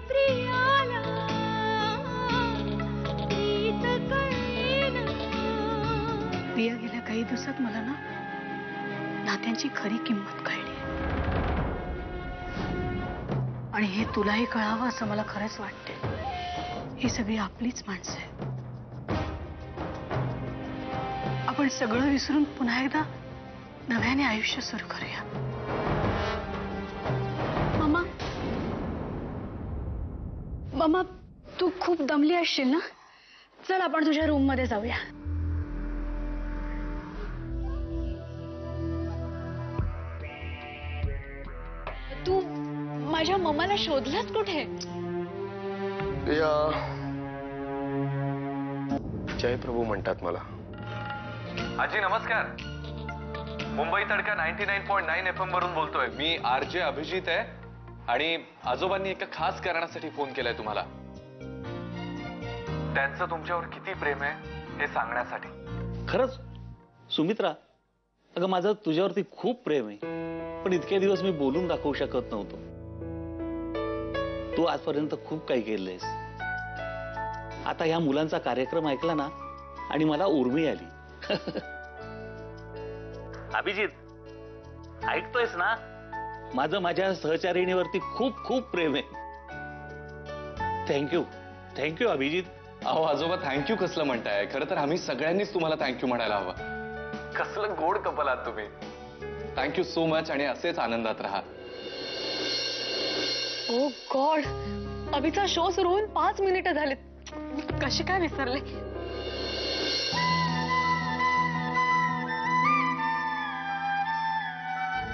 प्रियाला प्रीत कळेना। प्रिया गेल्या काही दिवसात मला ना नात्यांची खरी किंमत कळली आणि हे तुलाही कळावं असं मला खरंच वाटतंय। ही सगळी आपलीच माणसं आहेत। आपण सगळं विसरून पुन्हा एकदा नव्याने आयुष्य सुरू करूया। मामा, मामा तू खूप दमली असशील ना, चल आपण तुझ्या रूम मध्ये जाऊया। तू माझ्या मम्माला शोधलास कुठे? जय प्रभू म्हणतात मला। आजी नमस्कार। मुंबई तडका 99.9 FM वरून बोलतोय मी। आरजे अभिजित आहे आणि आजोबांनी एका खास कारणासाठी फोन केलाय तुम्हाला। त्यांचं तुमच्यावर किती प्रेम आहे हे सांगण्यासाठी। खरंच सुमित्रा, अगं माझं तुझ्यावरती खूप प्रेम आहे, पण इतके दिवस मी बोलून दाखवू शकत नव्हतो। तू आजपर्यंत खूप काही केलंयस। आता ह्या मुलांचा कार्यक्रम ऐकला ना आणि मला उर्मी आली। अभिजित, ऐकतोयस ना? माझं माझ्या सहचारिणीवरती खूप खूप प्रेम आहे। Thank you, thank you Abhijit. अहो आजोबा थँक्यू कसलं म्हणताय? खरं तर आम्ही सगळ्यांनीच तुम्हाला थँक्यू म्हणायला हवं। कसलं गोड कपल आहात तुम्ही। थँक्यू सो मच आणि असेच आनंदात राहा। ओ गॉड, अभिचा शो सुरू होऊन 5 मिनिटं झालेत। कशी काय विसरले?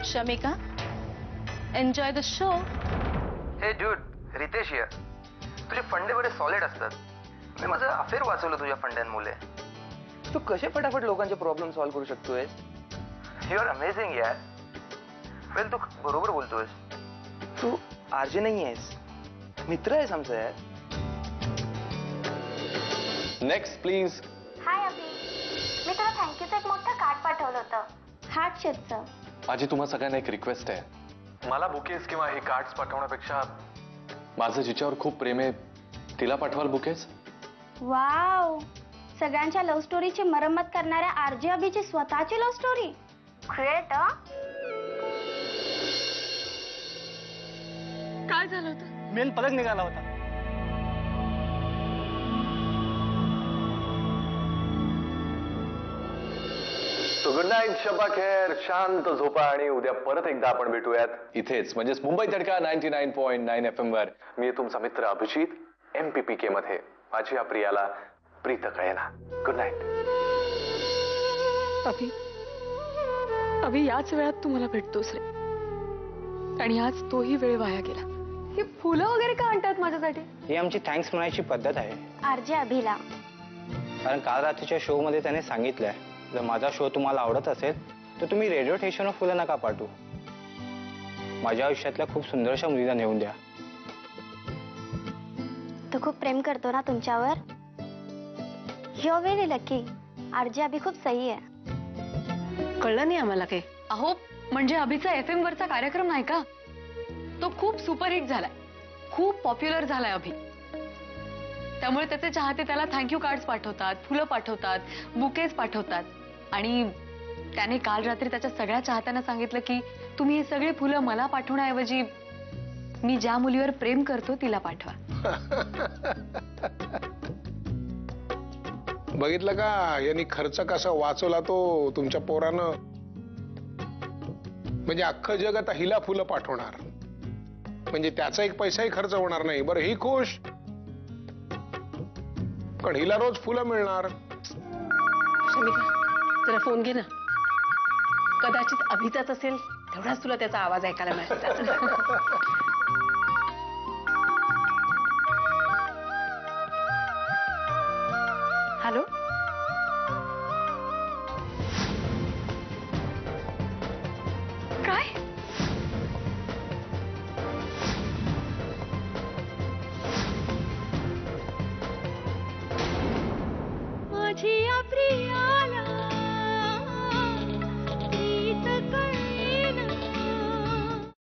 Shamika, enjoy the show. हे ड्यूड, रितेश हियर। तुझे फंडे बरे सॉलिड असतात। मी माझं अफेअर वाचवलं तुझ्या फंड्यांमुळे। तू कसे फटाफट लोकांचे प्रॉब्लेम सॉल्व्ह करू शकतोय? यू आर अमेझिंग यार। वेल, तू बरोबर बोलतोयस। तू आरजे नाही आहेस, मित्र आहेस आमचा यार। Next please. हाय अभि, मी तुला थँक्यूचं एक मोठं कार्ड पाठवलं होतं, हार्ट शेपचं। आजी तुम्हा सगळ्यांना एक रिक्वेस्ट आहे। मला बुकेस किंवा हे कार्ड्स पाठवण्यापेक्षा माझं जिच्यावर खूप प्रेम आहे तिला पाठवाल बुकेस? वाव, सगळ्यांच्या लव्ह स्टोरीची मरम्मत करणाऱ्या आरजे अभिची स्वतःची लव्ह स्टोरी। ग्रेट। काय झालं होतं? मेन पलक निघाला होता। तो गुड नाईट, शबा खैर, शांत झोपा आणि उद्या परत एकदा आपण भेटूयात इथेच, म्हणजेच मुंबई तडका 99.9 FM वर। मी तुमचा मित्र अभिजित, MPPK मध्ये। माझी या प्रियाला प्रीत कळेना। Good night. अभि याच वेळात तू मला भेटतोस रे, आणि आज तोही वेळ वाया गेला। ही फुलं वगैरे का आणतात माझ्यासाठी? ही आमची थँक्स म्हणायची पद्धत आहे। आरजे अभिला कारण काल रात्रीच्या शो मध्ये त्याने सांगितलंय, जर माझा शो तुम्हाला आवडत असेल तर तुम्ही रेडिओ स्टेशनवर फुलं नका पाठवू, माझ्या आयुष्यातल्या खूप सुंदरशा मुलीला नेऊन द्या। तो खूप प्रेम करतो ना तुमच्यावर। You are very lucky. RJ Abhi खूप सही आहे। कळलं नाही आम्हाला काही। अहो म्हणजे अभिचा FM वरचा कार्यक्रम नाही का, तो खूप सुपरहिट झालाय, खूप पॉप्युलर झालाय अभि। त्यामुळे त्याचे चाहते त्याला थँक्यू कार्ड्स पाठवतात, फुलं पाठवतात, बुकेज पाठवतात। आणि त्याने काल रात्री त्याच्या सगळ्या चाहत्यांना सांगितलं की तुम्ही हे सगळे फुलं मला पाठवण्याऐवजी मी ज्या मुलीवर प्रेम करतो तिला पाठवा। बघितलं का यांनी खर्च कसा वाचवला तो तुमच्या पोरानं? म्हणजे अख्खं जग आता हिला फुलं पाठवणार, म्हणजे त्याचा एक पैसाही खर्च होणार नाही। बरं ही खुश, पण हिला रोज फुलं मिळणार। शमिका, जरा फोन घे ना, कदाचित अभिचाच असेल, तेवढाच तुला त्याचा आवाज ऐकायला मिळाला।